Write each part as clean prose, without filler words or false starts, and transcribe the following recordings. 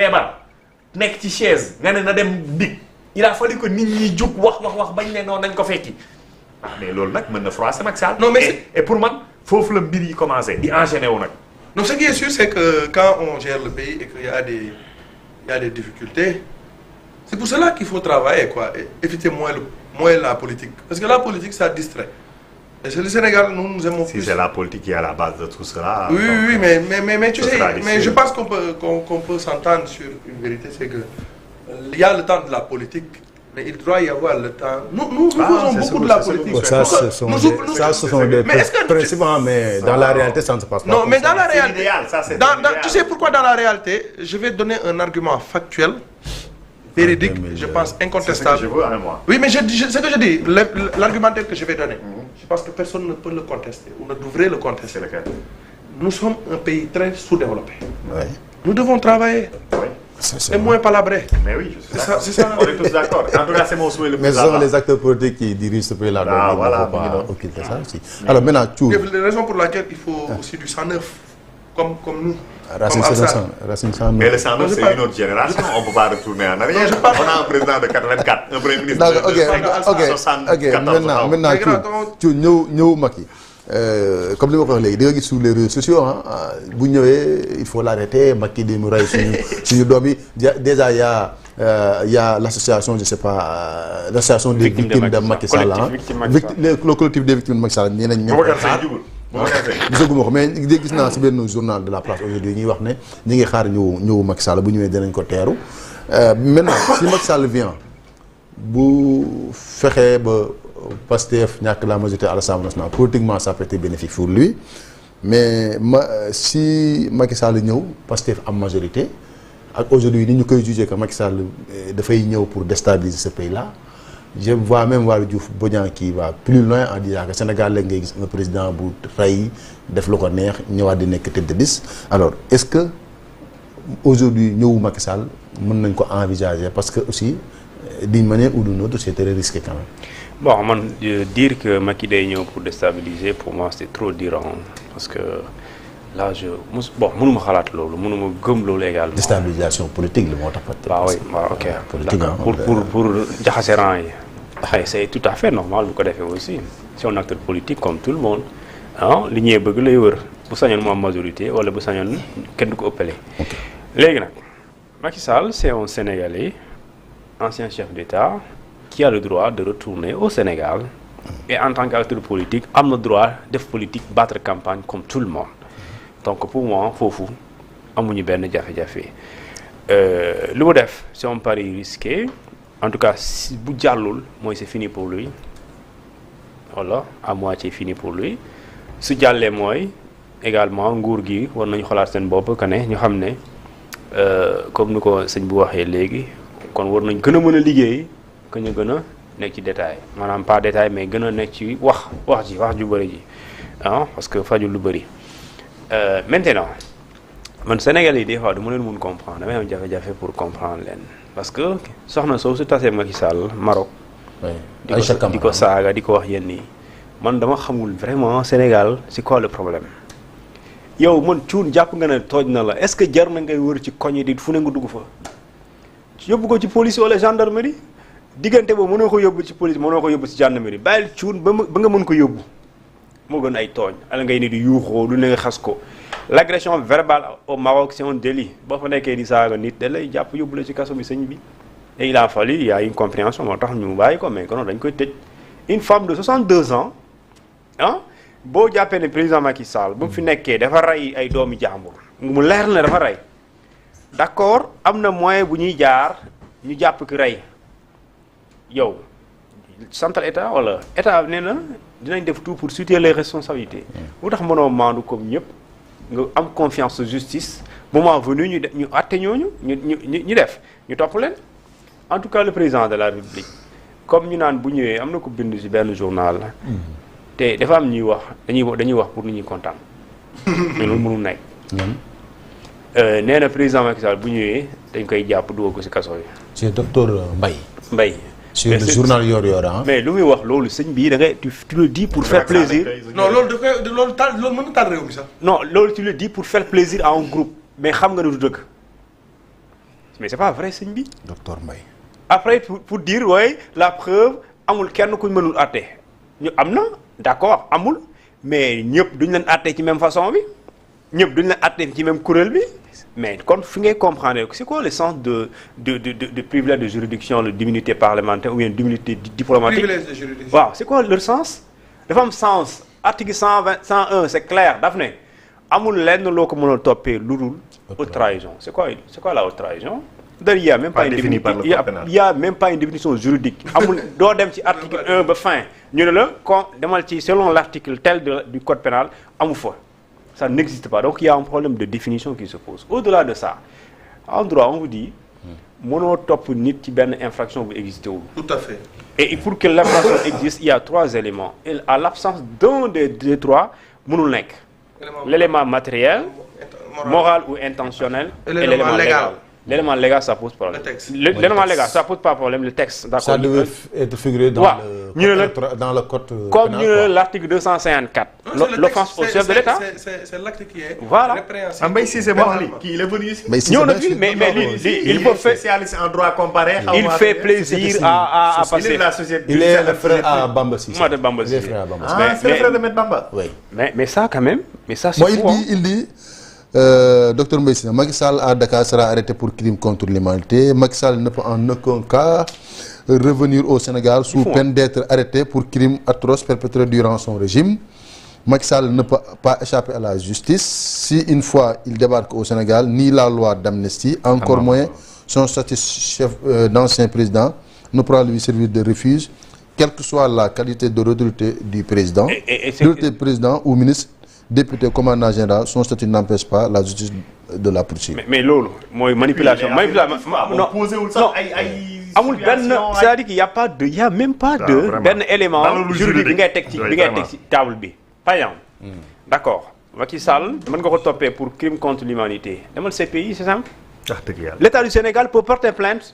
feebar nekk ci chaise nga ne na dem dig il a fallu que nit ñi jug wax bañ ne noonu nañ ko fekki mais loolu nag mën na froisser Macky Sall. non mais et pour man foofu la mbir yi commencé di enchaîner wu nag. non ce qui est sûr c'est que quand on gère le pays et qu'il y a des difficultés c'est pour cela qu'il faut travailler quoi et éviter moins la politique parce que la politique ça distrait. Et c'est le Sénégal, nous aimons plus. Si c'est la politique qui est à la base de tout cela. Oui, mais tu sais, mais je pense qu'on peut s'entendre sur une vérité, c'est que il y a le temps de la politique, mais il doit y avoir le temps. Nous faisons beaucoup de la politique. Ça, ce sont des principes, mais dans la réalité, ça ne se passe pas. Non, mais dans la réalité, tu sais pourquoi dans la réalité, je vais donner un argument factuel. Véridique, je pense incontestable. C'est ce que je veux avec moi. Oui, mais ce que je dis, l'argumentaire que je vais donner, je pense que personne ne peut le contester, ou ne devrait le contester. Nous sommes un pays très sous-développé. Oui. Nous devons travailler. Oui. Et moins palabrer. Mais oui, je suis c'est ça. On est tous d'accord. En tout cas, c'est mon souhait le plus. Mais ce sont les acteurs politiques qui dirigent ce pays-là. Ah, voilà. Il ne faut pas occulter ça aussi. Alors maintenant, tout. La raison pour laquelle il faut aussi du sang neuf, comme nous. Racine 109. Mais le 109, c'est une autre génération. On ne peut pas retourner en arrière. On a un président de 84, un premier ministre de 74. Maintenant, tu ñëw Macky. Comme li ma ko wax léegi di nga gis sur les réseaux sociaux bu ñëwee il faut l'arrêter Macky di mu rey suñu doom yi déjà y a l'association je sais pas l'association des victimes de Macky Sall le collectif des victimes de Macky Sall ñeneen ñi gisaguma ko mais gis naa si benn journal de la place aujourd'hui ñuy wax ne ñi ngi xaar ñëwu Macky Sall bu ñëwee dinañ ko teeru maintenant si Macky Sall vient bu fexee ba Pastef ñàkk la majorité à l'Assemblée nationale politiquement ça peut être bénéfique pour lui mais si Macky Sall ñëw Pastef am majorité ak aujourd'hui ni ñu koy juger que Macky Sall dafay ñëw pour déstabiliser ce pays là je vois même Waly Diouf Bodian qui va plus loin en disant que Sénégal léegi ngay gis un président bu rey def lu ko neex ñëwaat di nekk tête de liste alors est-ce que aujourd'hui ñëwu Macky Sall mën nañ ko envisager parce que aussi d'une manière ou d'une autre c'est très risqué quand même. Bon, dire que Macky day ñëw pour déstabiliser pour moi c'est trop dire parce que là mënuma xalaat loolu mënuma gëm loolu également. déstabilisation politique la moo tax. oui ok politique pour jaxase rang yi. c'est tout à fait normal bu ko defee aussi c'est un acteur politique comme tout le monde li ñee bëgg lay wër bu sañoon mu am majorité wala bu sañoon kenn du ko ëppale. léegi nag Macky Sall c'est un Sénégalais ancien chef d'État. Qui a le droit de retourner au Sénégal et en tant qu'acteur politique am na droit def politique battre campagne comme tout le monde donc pour moi foofu amuñu benn jafe-jafe lu mu def c'est un pari risqué en tout cas si bu jàllul mooy c'est fini pour lui voilà à moitié fini pour lui su jàllee mooy également nguur gi war nañu xalaat seen bopp que ne ñu xam ne comme ni ko sëñ bu waxee léegi kon war nañ gën a mën a liggéey que ñu gën a nekk ci détail maanaam pas détail mais gën a nekk ci wax ju bëri ji parce que fajul lu bëri maintenant man Sénégalais yi des fois du ma leen mun comprendre damay am jafe-jafe pour comprendre leen parce que soxna soo su tasee Macky Sall Maroc di ko saaga di ko wax yenn yi man dama xamul vraiment Sénégal c'est quoi le problème yow man cuun jàpp nga ne tooj na la est-ce que jar na ngay wër ci koñ yi di fu ne nga dugg fa yóbbu ko ci police wala gendarmerie diggante boobu mënoo ko yóbbu ci police mënoo ko yóbbu ci gendarmerie bàyyil cuun ba nga mën ko yóbbu moo gën ay tooñ ala ngay ni di yuuxoo du ne nga xas ko l'agression verbale au Maroc c'est un délit boo fa nekkee di saaga nit da lay jàpp yóbbu la ci kaso bi sëñ bi et il a fallu il y a une compréhension moo tax ñu bàyyi ko mais konoon dañ koy tëj une femme de 62 ans boo jàppee ne président Macky Sall bu mu fi nekkee dafa rey ay doomi jàmbur mu leer na dafa rey d'accord am na moyen bu ñuy jaar ñu jàpp ki rey yow santal état wala état nee na dinañ def tout pour situer les responsabilités bu tax mënoo maandu comme ñëpp nga am confiance en justice moment venu ñu àtte ñooñu ñu def ñu topp leen en tout cas le président de la République comme ñu naan bu ñëwee am na ko bind ci benn journal te dafa am ñuy wax dañuy wax pour nit ñi kontaan mais loolu mënul nekk nee na président Macky Sall bu ñëwee dañ koy jàpp dugal ko ci kaso yi. c'est docteur Mbaye. sur le journal Yoor Yoor mais lu muy wax loolu sëñ bi da ngay tu le dis pour faire plaisir. non loolu loolu mën na taal réew mi sax. non loolu tu le dis pour faire plaisir à un groupe mais xam nga ne du dëgg mais c'est pas vrai sëñ bi. docteur Mbaye. après pour dire ouais la preuve amul kenn kuñ mënul àtte ñu am na d'accord amul mais ñëpp duñ leen àtte ci même façon bi ñëpp duñ leen àtte ci même kuréel bi mais kon fi ngay comprendre c'est quoi le sens de privilège de juridiction de d'immunité parlementaire ou bien d'immunité diplomatique. Privilège de juridiction. waaw c'est quoi leur sens dafa am sens article 101 c'est clair daf ne amul lenn loo ko mën a toppee lu dul haute trahison c'est quoi la haute trahison. il y a même pas une définition il y a même pas une définition juridique amul doo dem ci article 1 ba fin ñu ne la kon demal ci selon l'article tel du code pénal amu fa ça n'existe pas donc il y a un problème de définition qui se pose au-delà de ça en droit on vous dit mënoo topp nit ci benn infraction bu existé wul. Tout à fait. Et pour que l'infraction existe il y a 3 éléments et à l'absence d'un des 3 mënul nekk l'élément matériel moral ou intentionnel et l'élément légal. L'élément légal, ça pose problème. L'élément légal, ça pose pas problème. Le texte, d'accord. Ça devait être figuré dans le code comme l'article 254. L'offense au chef de l'État. C'est l'acte qui est répréhensible. Mbaye Cissé qui est venu ici. Mais il faut faire spécialiste en droit comparé. Il fait plaisir à passer. Il est le frère à Bamba Cissé. Moi de Bamba Cissé. C'est le frère de Maître Bamba. Oui. Mais ça quand même, mais ça c'est moi il dit docteur Mbaye Cissé, Macky Sall à Dakar sera arrêté pour crime contre l'humanité. Macky Sall ne peut en aucun cas revenir au Sénégal sous peine d'être arrêté pour crime atroce perpétré durant son régime. Macky Sall ne peut pas échapper à la justice. Si une fois il débarque au Sénégal, ni la loi d'amnistie, encore moins son statut chef d'ancien président ne pourra lui servir de refuge, quelle que soit la qualité de l'autorité du président, l'autorité président ou ministre, député, commandant général, son statut n'empêche pas la justice de la poursuivre. Mais loolu mooy manipulation. Non amul benn c'est-à-dire qu'il y a même pas de benn élément juridique bi ngay teg ci table bi. Par exemple, d'accord, Macky Sall mën nga ko toppee pour crime contre l'humanité. Demal CPI, c'est simple. L'État du Sénégal peut porter plainte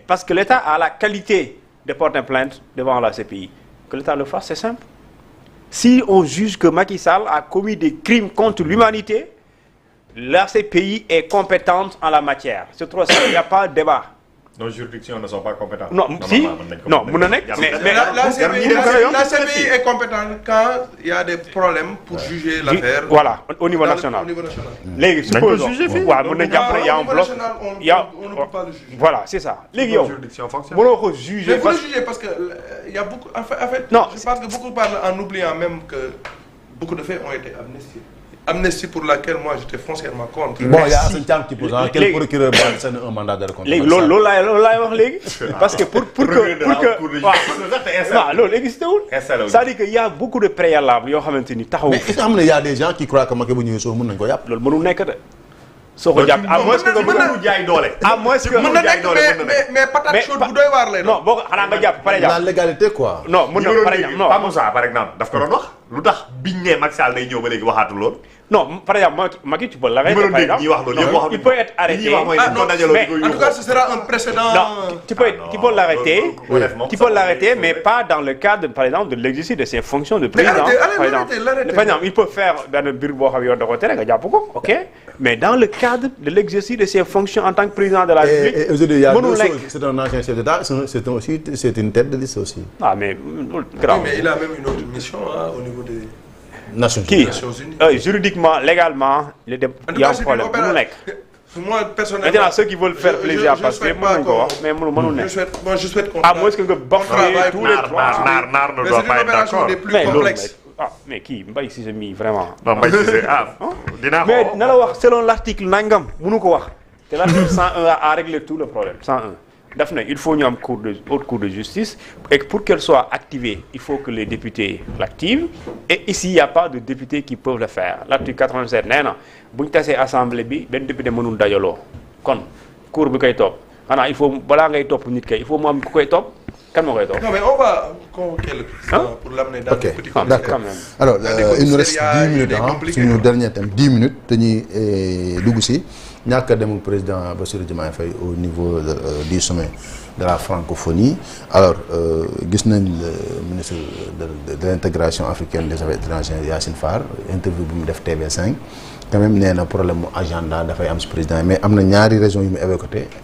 parce que l'État a la qualité de porter plainte devant la CPI. Que l'État le fasse, c'est simple. Si on juge que Macky Sall a commis des crimes contre l'humanité, la CPI est compétente en la matière. C'est trop simple, il n'y a pas de débat. Nos juridictions ne sont pas compétentes. Non, si, non, mais la CPI est compétente quand il y a des problèmes pour juger l'affaire. Voilà, au niveau national. Léegi supposons waaw mën nañu jàpp ne y a un bloc on ne peut pas le juger. Voilà, c'est ça. Léegi yow mënoo ko juger. Mais vous le jugez parce que il y a beaucoup en fait non, je pense que beaucoup parlent en oubliant même que beaucoup de faits ont été amnistiés. Amnistie pour laquelle moi j'étais foncièrement contre. Bon, il y a Assane Thiam qui pose quel procureur va donner un mandat de reconnaissance. Léegi loolu laay wax léegi parce que pour que waaw loolu existé wul. C'est-à-dire que y a beaucoup de préalables yoo xamante ni taxawu. Mais est-ce que xam ne y a des gens qui croient que Macky bu ñëwee soo mën nañu ko yàpp. loolu mënul nekk de. soo ko jàpp à moins que nga bëgg jaay doole. à moins que mën na nekk mais patate chaude bu doy waar lay non boo ko xanaa nga jàpp par exemple. la légalité quoi. non mën na par exemple non Pape Moussa par exemple daf ko doon wax lu tax biñ ne Macky Sall day ñëw ba léegi waxaatu loolu. Non, par exemple, Macky, tu peux l'arrêter, par exemple. Non, il peut être arrêté. Mais en tout cas, ce sera un précédent. Non, tu peux l'arrêter. Tu peux l'arrêter, mais pas dans le cadre, par exemple, de l'exercice de ses fonctions de président. Par exemple, il peut faire dans le bureau de côté, ok. Mais dans le cadre de l'exercice de ses fonctions en tant que président de la République. Et aujourd'hui, il y a deux choses. C'est un ancien chef d'État, c'est une tête de liste aussi. Ah, mais grave. Mais il a même une autre mission au niveau des Nations Unies. Juridiquement, légalement, il y a un problème. Moi, personnellement, maintenant, ceux qui veulent faire plaisir à passer, mais je souhaite qu'on à moins que travaille tous les trois. Ne doit pas être d'accord. Plus complexe. Mais qui Mbaye Cissé mi vraiment. Non, Mbaye Cissé mais na la wax selon l'article nangam mënu ko wax. Te l'article 101 a réglé tout le problème. 101. daf na il faut ñu am haute cour de justice et pour qu'elle soit activée il faut que les députés l'activent et ici il y a pas de députés qui peuvent le faire l'article 87 nee na bu ñu tasee assemblée bi benn député mënul dajaloo kon cour bi koy topp xanaa il faut balaa ngay topp nit kay il faut mu am ku koy topp kan moo koy topp. Non mais on va convoquer le président pour l'amener dans des petits contextes. D'accord. Alors il nous reste 10 minutes suñu dernier thème 10 minutes dañuy dugg si ñàkk a dem président Bassirou Diomaye Faye au niveau du sommet de la francophonie alors gis nañ le ministre de l'intégration africaine des affaires étrangères Yassine Fall interview bu mu def TV5 quand même nee na problème mu agenda dafay am si président mais am na ñaari raisons yu mu évoqué